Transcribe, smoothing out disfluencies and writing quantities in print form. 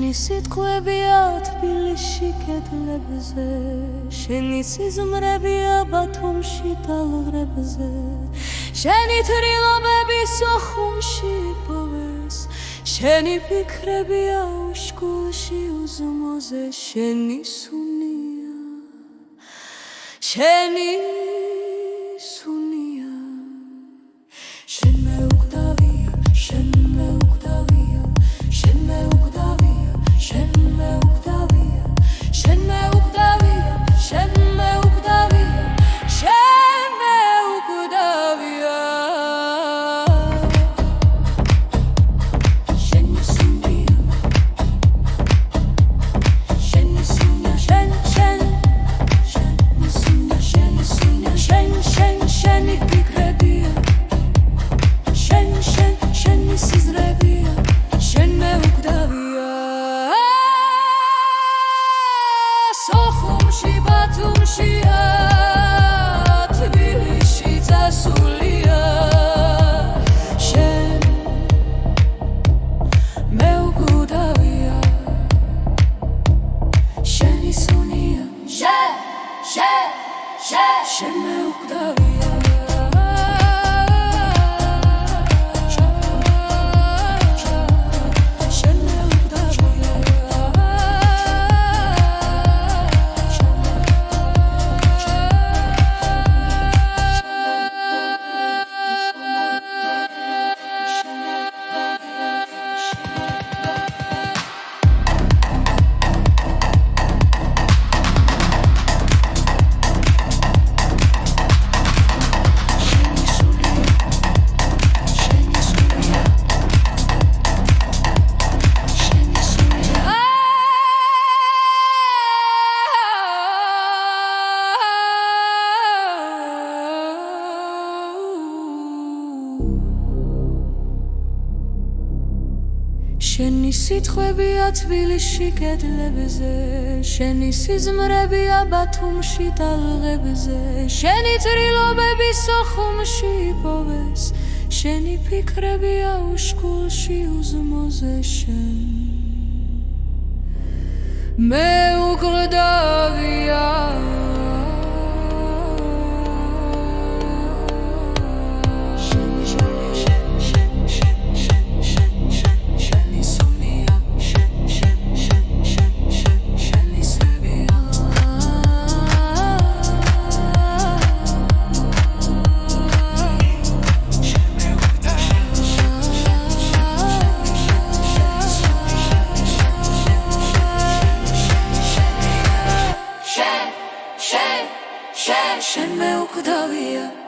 შენი სიტყვებია თბილისში კედლებზე, შენი სიზმრებია ბათუმში ტალღებზე, შენი თრილობები სოხუმში იპოვეს, შენი ფიქრებია უშკულში უზმოზე, შენი სუნია, შენი სუნია, შენ მეუკვდავია, შენ მეუკვდავია, შენ მეუკვდავია, შენ მეუკვდავია, შენ მეუკვდავია, შენ მეუკვდავია, შენ მეუკვდავია. შენი სუნია, შენი სუნია, შენ შენი სუნია, შენი სუნია, შენი ფიქრებია, შენი სიზმრებია, შენ მეუკვდავია. სოხუმში, ბათუმშია, თბილისში წასულია, შენ მეუკვდავია, შენი სუნია, შენ მეუკვდავია. შენი სიტყვებია თბილისში კედლებზე, შენი სიზმრებია ბათუმში ტალღებზე, შენი წრილობები სოხუმში იპოვეს, შენი ფიქრებია უშკულში უზმოზე, შენ მეუკვდავია. შენ მეუკვდავია.